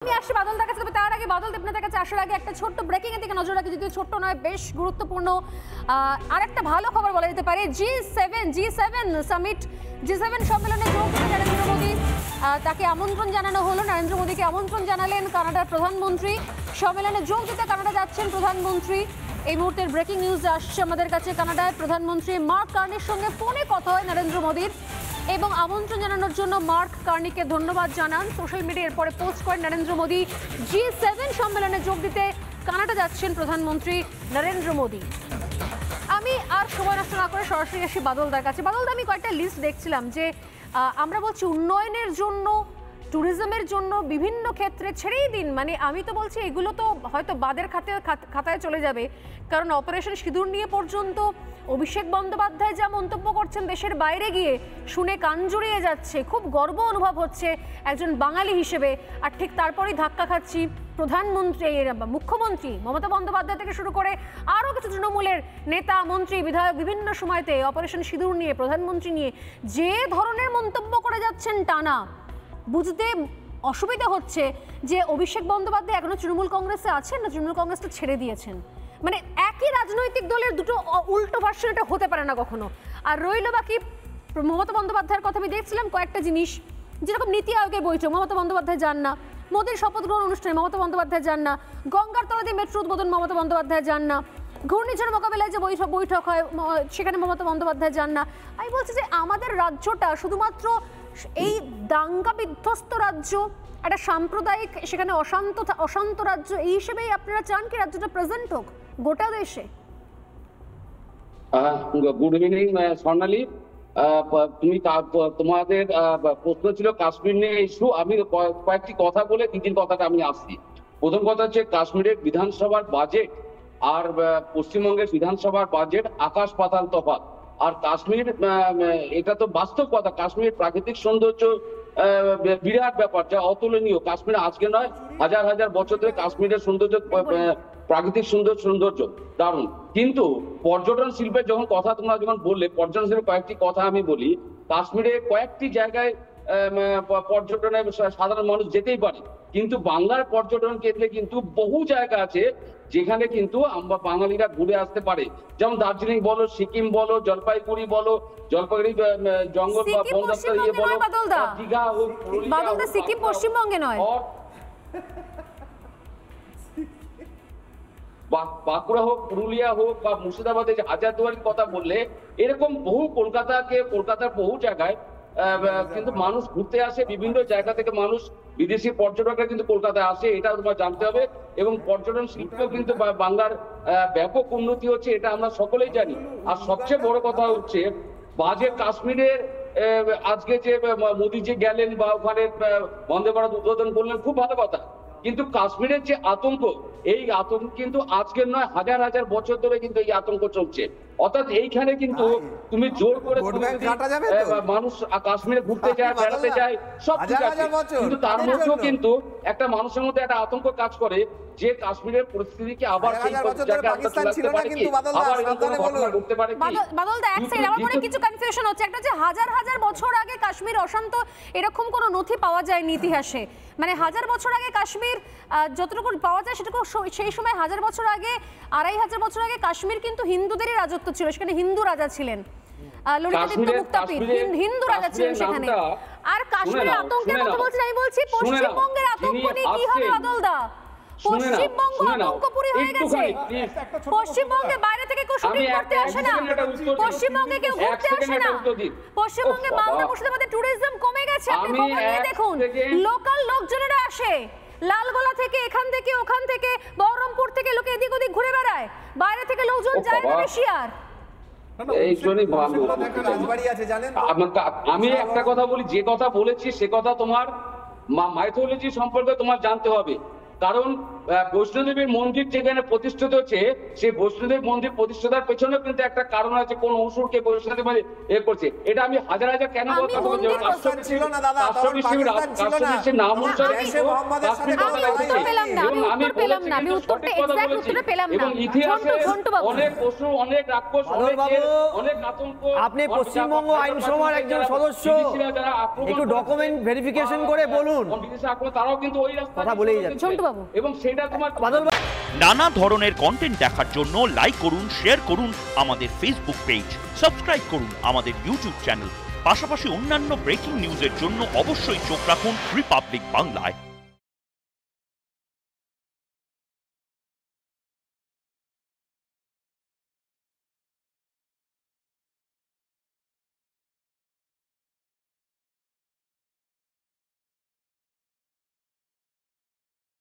আমি আসছি বাদলদার কাছে, তবে তার আগে বাদল আপনাদের কাছে আসার আগে একটা ছোট্ট ব্রেকিং এর দিকে নজর রাখি, যদিও ছোট্ট নয়, বেশ গুরুত্বপূর্ণ আর একটা ভালো খবর বলা যেতে পারে। জি7 সামিট, জি7 সম্মেলনে যোগ দিতে নরেন্দ্র মোদী, তাকে আমন্ত্রণ জানানো হলো। নরেন্দ্র মোদীকে আমন্ত্রণ জানালেন কানাডার প্রধানমন্ত্রী। সম্মেলনে যোগ দিতে কানাডা যাচ্ছেন প্রধানমন্ত্রী। এই মুহূর্তের ব্রেকিং নিউজ আসছে আমাদের কাছে। কানাডায় প্রধানমন্ত্রী মার্ক কার্নির সঙ্গে ফোনে কথা হয় নরেন্দ্র মোদীর এবং আমন্ত্রণ জানানোর জন্য মার্ক কার্নিকে ধন্যবাদ জানান। সোশ্যাল মিডিয়ার পরে পোস্ট করেন নরেন্দ্র মোদী। জি7 সম্মেলনে যোগ দিতে কানাডা যাচ্ছেন প্রধানমন্ত্রী নরেন্দ্র মোদী। আমি আর সময় নষ্ট না করে সরাসরি আসি বাদলদার কাছে। বাদলদা, আমি কয়েকটা লিস্ট দেখছিলাম যে আমরা বলছি উন্নয়নের জন্য, ট্যুরিজমের জন্য, বিভিন্ন ক্ষেত্রে ছেড়েই দিন, মানে আমি তো বলছি এগুলো তো হয়তো বাদের খাতায় চলে যাবে, কারণ অপারেশন সিঁদুর নিয়ে পর্যন্ত অভিষেক বন্দ্যোপাধ্যায় যা মন্তব্য করছেন দেশের বাইরে গিয়ে শুনে কান জুড়িয়ে যাচ্ছে। খুব গর্ব অনুভব হচ্ছে একজন বাঙালি হিসেবে। আর ঠিক তারপরেই ধাক্কা খাচ্ছি প্রধানমন্ত্রী, মুখ্যমন্ত্রী মমতা বন্দ্যোপাধ্যায় থেকে শুরু করে আরও কিছু তৃণমূলের নেতা, মন্ত্রী, বিধায়ক বিভিন্ন সময়তে অপারেশন সিঁদুর নিয়ে, প্রধানমন্ত্রী নিয়ে যে ধরনের মন্তব্য করে যাচ্ছেন টানা, বুঝতে অসুবিধা হচ্ছে যে অভিষেক বন্দ্যোপাধ্যায় এখনো তৃণমূল কংগ্রেসে আছেন না তৃণমূল কংগ্রেসটা ছেড়ে দিয়েছেন। মানে একই রাজনৈতিক দলের দুটো উল্টো ভার্সন এটা হতে পারে না কখনো। আর রইল বাকি মমতা বন্দ্যোপাধ্যায়ের কথা, আমি দেখছিলাম কয়েকটা জিনিস, যেরকম নীতি আয়োগের বৈঠক মমতা বন্দ্যোপাধ্যায় যান না, মোদীর শপথ গ্রহণ অনুষ্ঠানে মমতা বন্দ্যোপাধ্যায় যান না, গঙ্গার তলাতে মেট্রো উদ্বোধন মমতা বন্দ্যোপাধ্যায় যান না, ঘূর্ণিঝড় মোকাবেলায় যে বৈঠক হয় সেখানে মমতা বন্দ্যোপাধ্যায় যান না। আমি বলছি যে আমাদের রাজ্যটা শুধুমাত্র এই দাঙ্গা বিধ্বস্ত রাজ্য, একটা সাম্প্রদায়িক, সেখানে অশান্ত রাজ্য, এই হিসেবেই আপনারা চান কি রাজ্যটা প্রেজেন্ট হোক গোটা দেশে? গুড ইভিনিং স্বর্ণালী, তুমি তোমাদের প্রশ্ন ছিল কাশ্মীর নিয়ে ইস্যু। আমি কয়েকটি কথা বলে দ্বিতীয় কথাটা আমি আসছি। প্রথম কথা হচ্ছে কাশ্মীরের বিধানসভার বাজেট আর পশ্চিমবঙ্গের বিধানসভার বাজেট আকাশ পাতাল তফাৎ। আর কাশ্মীর, এটা তো বাস্তব কথা, কাশ্মীর প্রাকৃতিক সৌন্দর্য বিরাট ব্যাপার, যা অতুলনীয়। কাশ্মীর আজকে নয়, হাজার হাজার বছর ধরে কাশ্মীরের সৌন্দর্য, প্রাকৃতিক সৌন্দর্য দারুণ। কিন্তু পর্যটন শিল্পের যখন কথা তোমরা যখন বললে, পর্যটন শিল্পের কয়েকটি কথা আমি বলি। কাশ্মীরে কয়েকটি জায়গায় পর্যটনে সাধারণ মানুষ যেতেই পারে, কিন্তু বাংলার পর্যটন কেন্দ্রে কিন্তু বহু জায়গা আছে যেখানে কিন্তু আমরা বাঙালিরা ঘুরে আসতে পারে। যেমন দার্জিলিং বলো, সিকিম বলো, জলপাইগুড়ি বলো, জলপাইগুড়ি জঙ্গল বা বন দপ্তর ইয়ে বলো, দীঘা হোক, সিকিম পশ্চিমবঙ্গে নয়, বাঁকুড়া হোক, পুরুলিয়া হোক বা মুর্শিদাবাদে যে হাজারদুয়ারির কথা বললে, এরকম বহু কলকাতার বহু জায়গায় কিন্তু মানুষ ঘুরতে আসে। বিভিন্ন জায়গা থেকে মানুষ, বিদেশি পর্যটকরা কিন্তু কলকাতায় আসে, এটা তোমার জানতে হবে। এবং পর্যটন শিল্প কিন্তু বাংলার ব্যাপক উন্নতি হচ্ছে, এটা আমরা সকলেই জানি। আর সবচেয়ে বড় কথা হচ্ছে বাজেট কাশ্মীরের, আজকে যে মোদী যে গেলেন বা ওখানে বন্দে ভারত উদ্বোধন করলেন, খুব ভালো কথা। কিন্তু কাশ্মীরের যে আতঙ্ক, এই আতঙ্ক কিন্তু আজকের নয়, হাজার হাজার বছর ধরে কিন্তু এই আতঙ্ক চলছে। অর্থাৎ এইখানে কিন্তু তুমি জোর করে মানুষ কাশ্মীরে ঘুরতে যায়, বেড়াতে যায়, সব ঠিক আছে, কিন্তু তার মধ্যেও কিন্তু একটা মানুষের মধ্যে একটা আতঙ্ক কাজ করে যে কাশ্মীরের পরিস্থিতিকে আবার সেই জায়গায় আমরা চলে আসতে পারি কি, আবার এরকম ঘটনা ঘটতে পারে কি। বাদলদা, এক সেকেন্ড, আমার মনে কিছু কনফিউশন হচ্ছে। একটা যে হাজার হাজার বছর আগে কাশ্মীর অশান্ত, এরকম কোনো নথি পাওয়া যায়নি ইতিহাসে। মানে হাজার বছর আগে কাশ্মীর যতটুকু পাওয়া যায় সেটুকু, সেই সময় হাজার বছর আগে, 2500 বছর আগে কাশ্মীর কিন্তু হিন্দুদেরই রাজত্ব ছিল, সেখানে হিন্দু রাজা ছিলেন, ললিতাদিত্য মুক্তাপীর হিন্দু রাজা ছিলেন সেখানে। আর কাশ্মীরের আতঙ্কের কথা বলছেন, আমি বলছি পশ্চিমবঙ্গের আতঙ্ক নিয়ে কি হবে বাদলদা? পশ্চিমবঙ্গ আতঙ্কপুরী হয়ে গেছে। পশ্চিমবঙ্গে বাইরে থেকে কেউ শুটিং করতে আসে না, পশ্চিমবঙ্গে কেউ ঘুরতে আসে না, পশ্চিমবঙ্গে মালদা মুর্শিদাবাদে ট্যুরিজম কমে গেছে। আপনি খবর নিয়ে দেখুন, লোকাল লোকজনেরা আসে লালগোলা থেকে, এখান থেকে, ওখান থেকে, বহরমপুর থেকে লোকে এদিক ওদিক ঘুরে বেড়ায়, বাইরে থেকে লোকজন যায় না বেশি। আর আমি একটা কথা বলি, যে কথা বলেছি সে কথা তোমার মাইথোলজি সম্পর্কে তোমার জানতে হবে। কারণ বৈষ্ণোদেবীর মন্দির যেখানে প্রতিষ্ঠিত হচ্ছে, সেই বৈষ্ণোদেবী মন্দির প্রতিষ্ঠার পেছনে কিন্তু একটা কারণ আছে, কোন অসুরকে বৈষ্ণোদেবী করছে। এটা আমি হাজার হাজার কেন আমি মন্দির ছিল না দাদা, তখন পাকিস্তান ছিল না। নাম অনুসারে জৈশে মোহাম্মদের সাথে আমি উত্তর পেলাম না, আমি উত্তর পেলাম না, আমি উত্তরটা এক্সাক্ট উত্তরটা পেলাম না। এবং ইতিহাসে ঝন্টু বাবু, অনেক পশু, অনেক রাক্ষস, বাদল বাবু, অনেক আতঙ্ক, আপনি পশ্চিমবঙ্গ আইনসভার একজন সদস্য, একটু ডকুমেন্ট ভেরিফিকেশন করে বলুন। তারাও কিন্তু ওই রাস্তা কথা বলেই যাচ্ছে। ঝন্টু বাবু, এবং সেটা তোমার বাদল বাবু, নানা ধরনের কন্টেন্ট দেখার জন্য লাইক করুন, শেয়ার করুন আমাদের ফেসবুক পেজ, সাবস্ক্রাইব করুন আমাদের ইউটিউব চ্যানেল। পাশাপাশি অন্যান্য ব্রেকিং নিউজের জন্য অবশ্যই চোখ রাখুন রিপাবলিক বাংলায়।